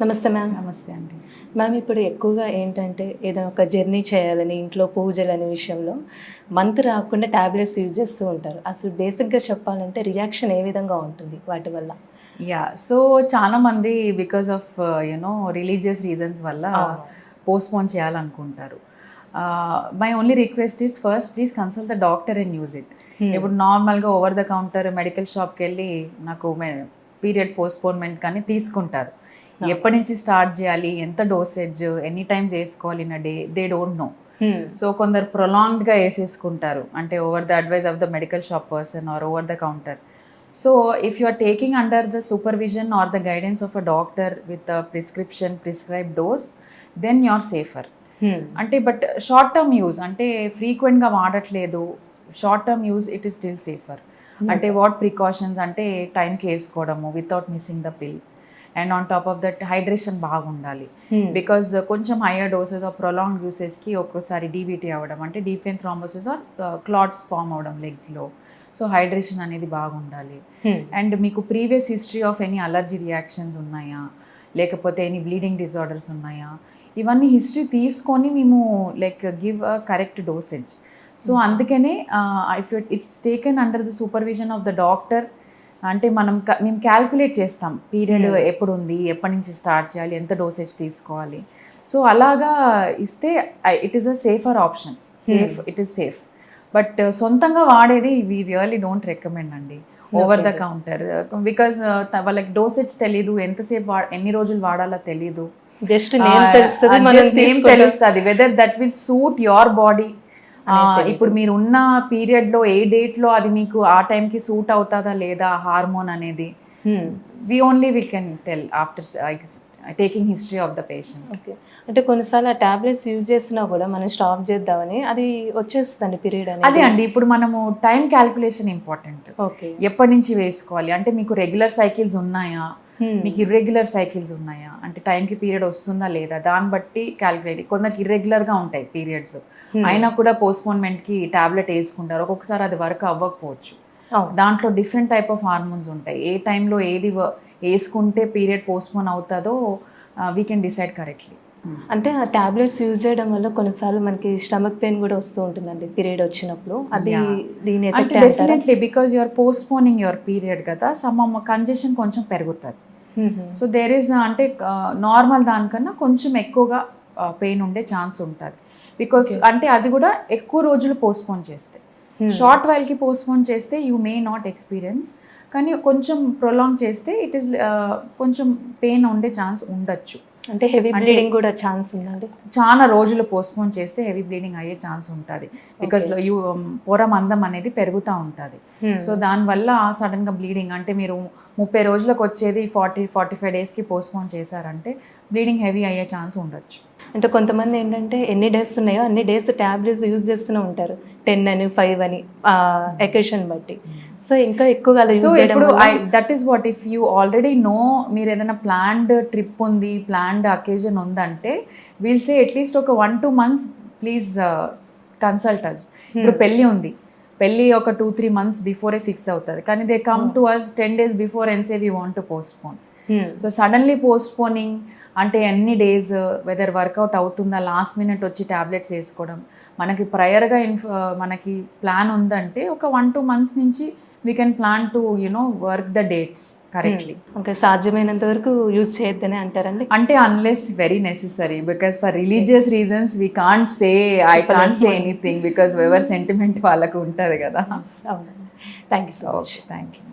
నమస్తే మ్యామ్. నమస్తే అండి. మ్యామ్, ఇప్పుడు ఎక్కువగా ఏంటంటే ఏదైనా ఒక జర్నీ చేయాలని ఇంట్లో పూజలు అనే విషయంలో మంత్ రాకుండా ట్యాబ్లెట్స్ యూజ్ చేస్తూ ఉంటారు. అసలు బేసిక్గా చెప్పాలంటే రియాక్షన్ ఏ విధంగా ఉంటుంది వాటి వల్ల? సో చాలా మంది బికాస్ ఆఫ్ రిలీజియస్ రీజన్స్ వల్ల పోస్ట్పోన్ చేయాలనుకుంటారు. My only request is first please consult the doctor and use it. ఇప్పుడు నార్మల్గా ఓవర్ ద కౌంటర్ మెడికల్ షాప్కి వెళ్ళి నాకు పీరియడ్ పోస్ట్పోన్మెంట్ కానీ తీసుకుంటారు. ఎప్పటి నుంచి స్టార్ట్ చేయాలి, ఎంత డోసేజ్, ఎనీ టైమ్స్ వేసుకోవాలి in a day, they don't know. So కొందరు ప్రొలాంగ్డ్గా వేసేసుకుంటారు, అంటే over the advice of the medical shop person are over the counter. So if you are taking under the supervision or the guidance of a doctor with a prescribed dose, then you are safer. అంటే but short term use అంటే ఫ్రీక్వెంట్గా వాడట్లేదు, short term use it is still safer. అంటే what precautions అంటే టైంకి వేసుకోవడము without missing the pill, and on top of that hydration బాగుండాలి. Because కొంచెం హయ్యర్ డోసెస్ ఆఫ్ ప్రొలాంగ్ యూసెస్కి ఒక్కోసారి డీబీటీ అవ్వడం, అంటే deep vein thrombosis or clots form అవ్వడం లెగ్స్లో. సో హైడ్రేషన్ అనేది బాగుండాలి. అండ్ మీకు previous history of any allergy reactions ఉన్నాయా, లేకపోతే ఎనీ బ్లీడింగ్ డిజార్డర్స్ ఉన్నాయా, ఇవన్నీ హిస్టరీ తీసుకొని మేము like give a correct dosage. So అందుకనే if it's taken under the supervision of the doctor, అంటే మేము క్యాల్కులేట్ చేస్తాం పీరియడ్ ఎప్పుడు ఉంది, ఎప్పటి నుంచి స్టార్ట్ చేయాలి, ఎంత డోసేజ్ తీసుకోవాలి. సో అలాగా ఇస్తే it is a safer option. It is safe. But సొంతంగా వాడేది వీ రియల్లీ డోంట్ రికమెండ్ అండి ఓవర్ ద కౌంటర్. బికాజ్ వాళ్ళకి డోసేజ్ తెలీదు, ఎంతసేపు ఎన్ని రోజులు వాడాలో తెలీదు. జస్ట్ నేమ్ తెలుస్తుంది weather that will suit your body. ఇప్పుడు మీరు ఉన్న పీరియడ్లో ఏ డేట్లో అది మీకు ఆ టైంకి సూట్ అవుతుందా లేదా హార్మోన్ అనేది we can tell after taking history of the patient. Okay, అంటే కొన్నిసార్లు ఆ టాబ్లెట్స్ యూజ్ చేసినా కూడా మనం స్టాప్ చేద్దామని అది వచ్చేస్తుందండి పీరియడ్ అనేది. అదే అండి, ఇప్పుడు మనము టైం క్యాల్కులేషన్ ఇంపార్టెంట్. ఓకే, ఎప్పటి నుంచి వేసుకోవాలి, అంటే మీకు రెగ్యులర్ సైకిల్స్ ఉన్నాయా, మీకు ఇర్రెగ్యులర్ సైకిల్స్ ఉన్నాయా, అంటే టైంకి పీరియడ్ వస్తుందా లేదా, దాన్ని బట్టి క్యాల్కులేట్. కొందరికి ఇర్రెగ్యులర్గా ఉంటాయి పీరియడ్స్, అయినా కూడా పోస్ట్పోన్మెంట్కి టాబ్లెట్ వేసుకుంటారు. ఒక్కొక్కసారి అది వర్క్ అవ్వకపోవచ్చు. దాంట్లో డిఫరెంట్ టైప్ ఆఫ్ హార్మోన్స్ ఉంటాయి. ఏ టైంలో ఏది వేసుకుంటే పీరియడ్ పోస్ట్పోన్ అవుతుందో వీ కెన్ డిసైడ్ కరెక్ట్లీ. అంటే ఆ టాబ్లెట్స్ యూజ్ చేయడం వల్ల కొన్నిసార్లు మనకి స్టమక్ పెయిన్ కూడా వస్తూ ఉంటుందండి పీరియడ్ వచ్చినప్పుడు. అది దీని effect definitely, because you are postponing your period కదా, సమ్ కంజెషన్ కొంచెం పెరుగుతుంది. సో దేర్ ఈస్ అంటే నార్మల్ దానికన్నా కొంచెం ఎక్కువగా పెయిన్ ఉండే ఛాన్స్ ఉంటుంది. బికాస్ అంటే అది కూడా ఎక్కువ రోజులు పోస్ట్పోన్ చేస్తే, షార్ట్ వైల్కి పోస్ట్పోన్ చేస్తే యూ మే నాట్ ఎక్స్పీరియన్స్, కానీ కొంచెం ప్రొలాంగ్ చేస్తే ఇట్ ఈస్ కొంచెం పెయిన్ ఉండే ఛాన్స్ ఉండొచ్చు. అంటే హెవీ బ్లీడింగ్ కూడా ఛాన్స్ ఉందండి. చాలా రోజులు పోస్ట్పోన్ చేస్తే హెవీ బ్లీడింగ్ అయ్యే ఛాన్స్ ఉంటుంది. బికాస్ పొర మందం అనేది పెరుగుతూ ఉంటుంది. సో దానివల్ల సడన్గా బ్లీడింగ్, అంటే మీరు 30 రోజులకు వచ్చేది 40-45 డేస్కి పోస్ట్పోన్ చేశారంటే బ్లీడింగ్ హెవీ అయ్యే ఛాన్స్ ఉండొచ్చు. అంటే కొంతమంది ఏంటంటే ఎన్ని డేస్ ఉన్నాయో అన్ని డేస్ ట్యాబ్లెట్స్ యూజ్ చేస్తూనే ఉంటారు, 10 అని 5 అని ఎకేషన్ బట్టి. సో ఇంకా ఎక్కువగా ఇప్పుడు that is what, if you already know మీరు ఏదైనా ప్లాన్డ్ ట్రిప్ ఉంది, ప్లాన్డ్ అకేజన్ ఉందంటే వీల్ సే అట్లీస్ట్ ఒక 1-2 months ప్లీజ్ కన్సల్ట్ అస్. ఇప్పుడు పెళ్ళి ఉంది, పెళ్ళి ఒక 2-3 months బిఫోరే ఫిక్స్ అవుతుంది, కానీ they come to us 10 days before and say we want to postpone. So suddenly postponing అంటే ఎన్ని డేస్, వెదర్ వర్కౌట్ అవుతుందా, లాస్ట్ మినిట్ వచ్చి ట్యాబ్లెట్స్ వేసుకోవడం. మనకి ప్రయర్గా మనకి ప్లాన్ ఉందంటే ఒక 1-2 months నుంచి we can plan to work the dates correctly. Okay, సాధ్యమైనంత వరకు యూజ్ చేయొద్దని అంటారండి. అంటే unless very necessary, because for religious reasons we can't say, I can't say anything, because ఎవరి సెంటిమెంట్ వాళ్ళకు ఉంటుంది కదా. అవునండి. Thank you so much. Thank you.